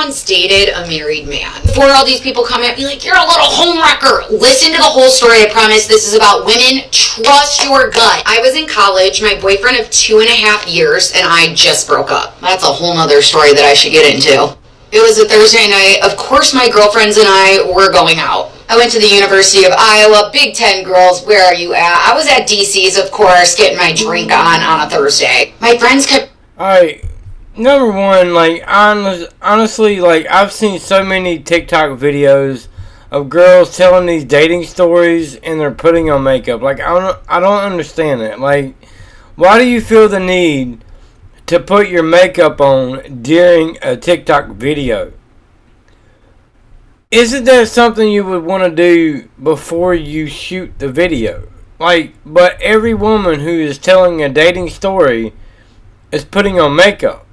once dated a married man. Before all these people come at me like, you're a little homewrecker, listen to the whole story. I promise this is about women. Trust your gut. I was in college, my boyfriend of 2.5 years, and I just broke up. That's a whole nother story that I should get into. It was a Thursday night. Of course, my girlfriends and I were going out. I went to the University of Iowa. Big Ten girls, where are you at? I was at DC's, of course, getting my drink on a Thursday. My friends kept... Alright, number one, like, honestly, like, I've seen so many TikTok videos of girls telling these dating stories and they're putting on makeup. Like, I don't understand it. Like, why do you feel the need to put your makeup on during a TikTok video? Isn't that something you would want to do before you shoot the video? Like, but every woman who is telling a dating story is putting on makeup.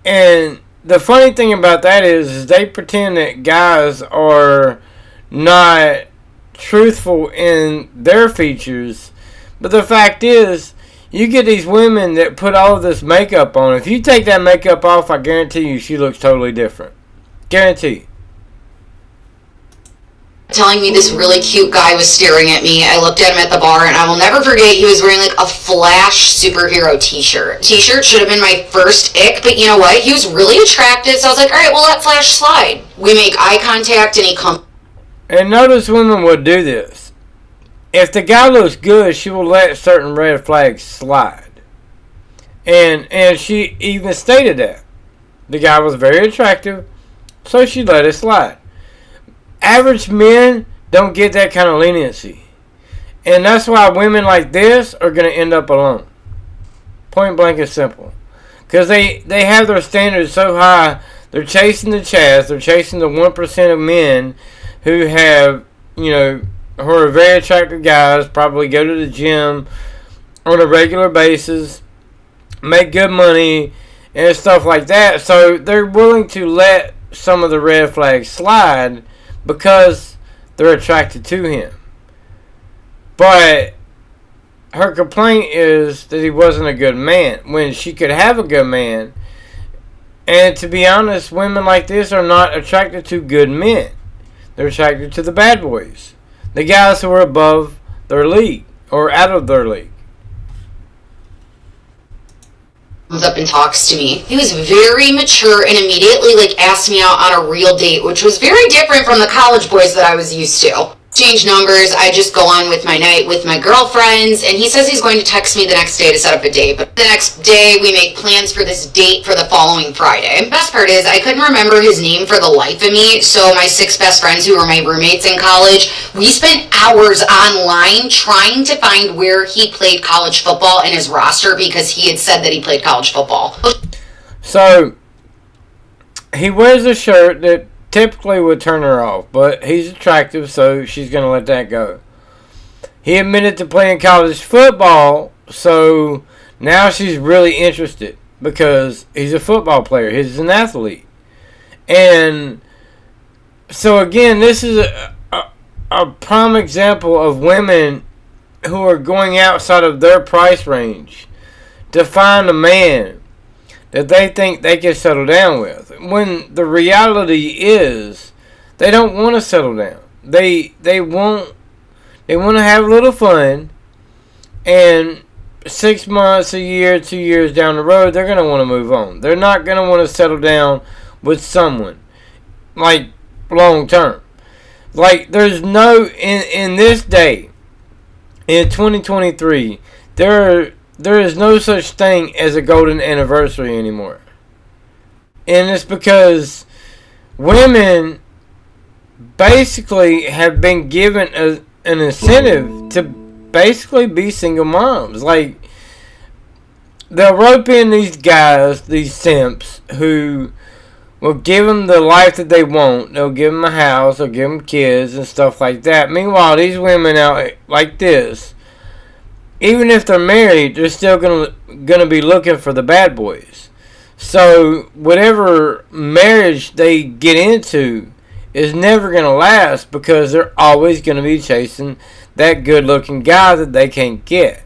And the funny thing about that is they pretend that guys are not truthful in their features. But the fact is, you get these women that put all of this makeup on. If you take that makeup off, I guarantee you she looks totally different. Guarantee. Telling me this really cute guy was staring at me. I looked at him at the bar, and I will never forget, he was wearing like a Flash superhero t-shirt. T-shirt should have been my first ick, but you know what? He was really attractive, so I was like, alright, we'll let Flash slide. We make eye contact, and he comes... And notice women would do this. If the guy looks good, she will let certain red flags slide. And she even stated that. The guy was very attractive, so she let it slide. Average men don't get that kind of leniency. And that's why women like this are going to end up alone. Point blank and simple. Because they have their standards so high, they're chasing the chads, they're chasing the 1% of men who have, you know, who are very attractive guys, probably go to the gym on a regular basis, make good money, and stuff like that. So they're willing to let some of the red flags slide because they're attracted to him. But her complaint is that he wasn't a good man when she could have a good man. And to be honest, women like this are not attracted to good men. They're attracted to the bad boys. The guys who are above their league or out of their league. Comes up and talks to me. He was very mature and immediately asked me out on a real date, which was very different from the college boys that I was used to. Exchange numbers, I just go on with my night with my girlfriends, and he says he's going to text me the next day to set up a date. But the next day, we make plans for this date for the following Friday. The best part is, I couldn't remember his name for the life of me, so my 6 best friends who were my roommates in college, we spent hours online trying to find where he played college football in his roster because he had said that he played college football. So, he wears a shirt that typically would turn her off, but he's attractive, so she's going to let that go. He admitted to playing college football, so now she's really interested because he's a football player. He's an athlete. And so again, this is a prime example of women who are going outside of their price range to find a man that they think they can settle down with, when the reality is they don't want to settle down. They want to have a little fun, and 6 months, a year, 2 years down the road, they're going to want to move on. They're not going to want to settle down with someone like long term. Like, there's no in this day in 2023 there is no such thing as a golden anniversary anymore. And it's because women basically have been given an incentive to basically be single moms. Like, they'll rope in these guys, these simps, who will give them the life that they want. They'll give them a house, they'll give them kids and stuff like that. Meanwhile, these women out like this, even if they're married, they're still gonna be looking for the bad boys. So whatever marriage they get into is never gonna last because they're always gonna be chasing that good-looking guy that they can't get.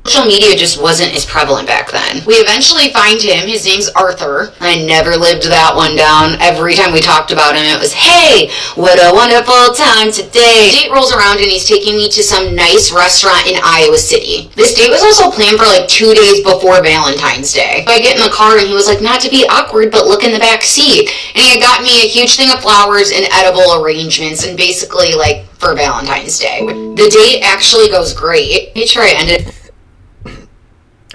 Social media just wasn't as prevalent back then. We eventually find him. His name's Arthur. I never lived that one down. Every time we talked about him, it was, hey, what a wonderful time today. The date rolls around and he's taking me to some nice restaurant in Iowa City. This date was also planned for like 2 days before Valentine's Day. So I get in the car and he was like, not to be awkward, but look in the back seat. And he had got me a huge thing of flowers and edible arrangements and basically like for Valentine's Day. The date actually goes great. Make sure I ended.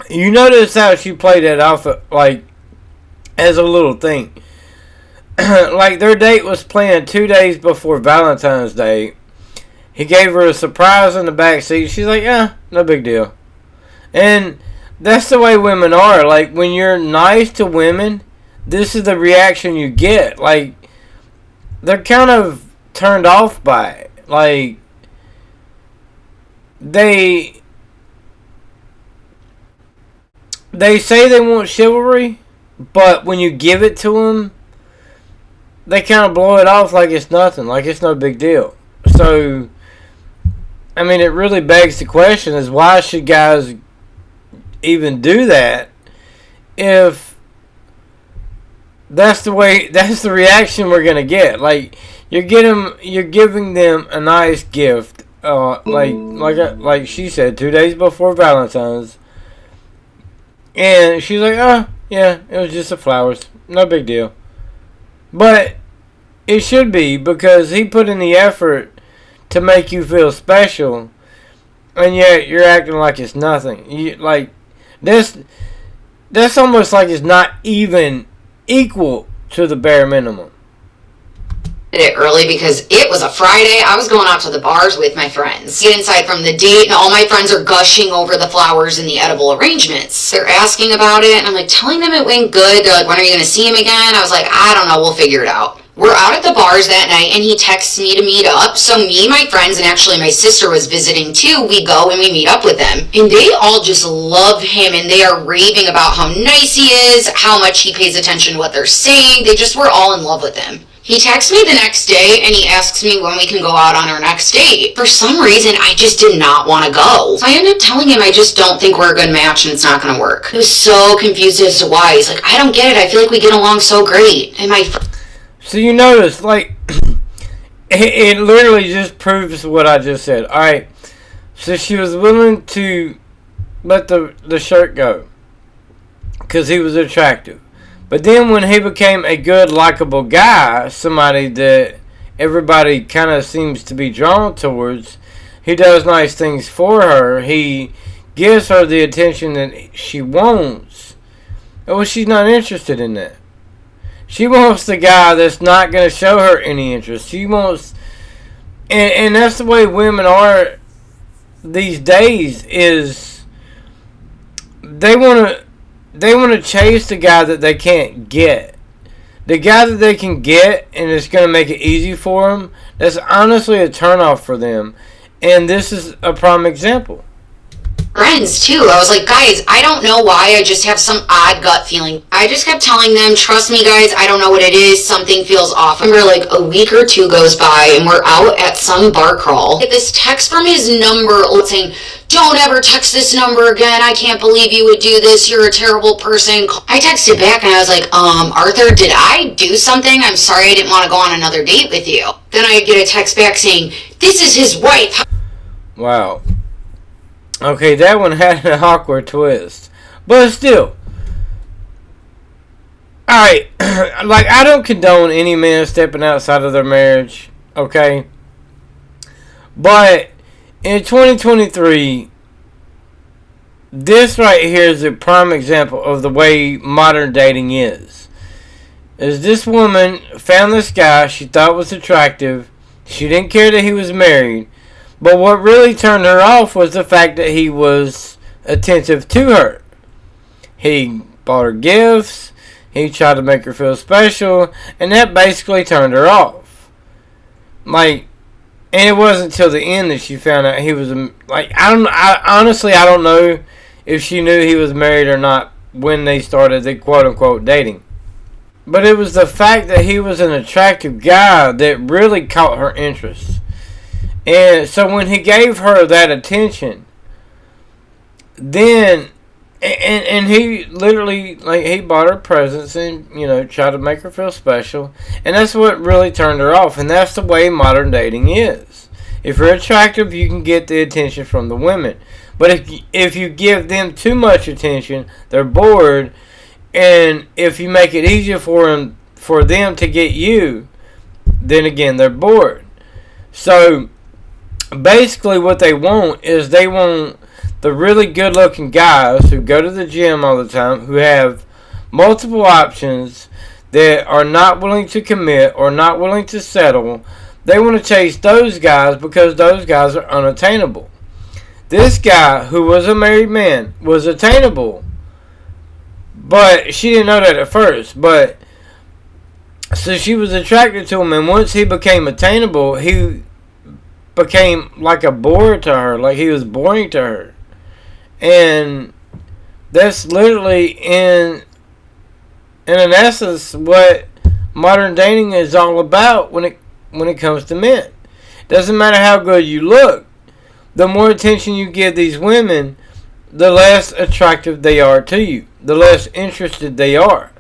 You notice how she played that off, like, as a little thing. Like, their date was planned 2 days before Valentine's Day. He gave her a surprise in the back seat. She's like, yeah, no big deal. And that's the way women are. Like, when you're nice to women, this is the reaction you get. Like, they're kind of turned off by it. Like, they say they want chivalry, but when you give it to them, they kind of blow it off like it's nothing, like it's no big deal. So, I mean, it really begs the question is why should guys even do that if that's the reaction we're going to get. Like, you're giving them a nice gift, like she said, 2 days before Valentine's. And she's like, oh, yeah, it was just the flowers. No big deal. But it should be, because he put in the effort to make you feel special. And yet you're acting like it's nothing. That's almost like it's not even equal to the bare minimum. It early because it was a Friday. I was going out to the bars with my friends. Get inside from the date and all my friends are gushing over the flowers and the edible arrangements. They're asking about it and I'm like telling them it went good. They're like, when are you going to see him again? I was like, I don't know. We'll figure it out. We're out at the bars that night and he texts me to meet up. So me, my friends, and actually my sister was visiting too. We go and we meet up with him. And they all just love him and they are raving about how nice he is, how much he pays attention to what they're saying. They just were all in love with him. He texts me the next day and he asks me when we can go out on our next date. For some reason, I just did not want to go. So I ended up telling him I just don't think we're a good match and it's not going to work. He was so confused as to why. He's like, I don't get it. I feel like we get along so great. And so you notice, like, it literally just proves what I just said. Alright, so she was willing to let the shirt go because he was attractive. But then when he became a good, likable guy, somebody that everybody kind of seems to be drawn towards, he does nice things for her, he gives her the attention that she wants, well, she's not interested in that. She wants the guy that's not going to show her any interest. She wants... And that's the way women are these days, is they want to chase the guy that they can't get. The guy that they can get and it's going to make it easy for them, that's honestly a turnoff for them. And this is a prime example. Friends too. I was like, guys, I don't know why, I just have some odd gut feeling. I just kept telling them, trust me guys, I don't know what it is, something feels off. And we're like, a week or two goes by and we're out at some bar crawl. I get this text from his number saying, don't ever text this number again, I can't believe you would do this, you're a terrible person. I texted back and I was like, Arthur, did I do something? I'm sorry, I didn't want to go on another date with you. Then I get a text back saying, this is his wife. Wow. Okay, that one had an awkward twist. But still. Alright, like, I don't condone any man stepping outside of their marriage, okay? But in 2023, this right here is a prime example of the way modern dating is. Is this woman found this guy she thought was attractive. She didn't care that he was married. But what really turned her off was the fact that he was attentive to her. He bought her gifts. He tried to make her feel special. And that basically turned her off. Like, and it wasn't until the end that she found out he was, like, honestly, I don't know if she knew he was married or not when they started the quote-unquote dating. But it was the fact that he was an attractive guy that really caught her interest. And so when he gave her that attention, then and he literally, like, he bought her presents and, you know, tried to make her feel special, and that's what really turned her off. And that's the way modern dating is. If you're attractive, you can get the attention from the women, but if you give them too much attention, they're bored. And if you make it easier for them to get you, then again they're bored. So basically what they want is they want the really good looking guys who go to the gym all the time, who have multiple options, that are not willing to commit or not willing to settle. They want to chase those guys because those guys are unattainable. This guy, who was a married man, was attainable, but she didn't know that at first. But so she was attracted to him, and once he became attainable, he became like a bore to her, like he was boring to her. And that's literally in an essence what modern dating is all about when it comes to men. Doesn't matter how good you look. The more attention you give these women, the less attractive they are to you, the less interested they are.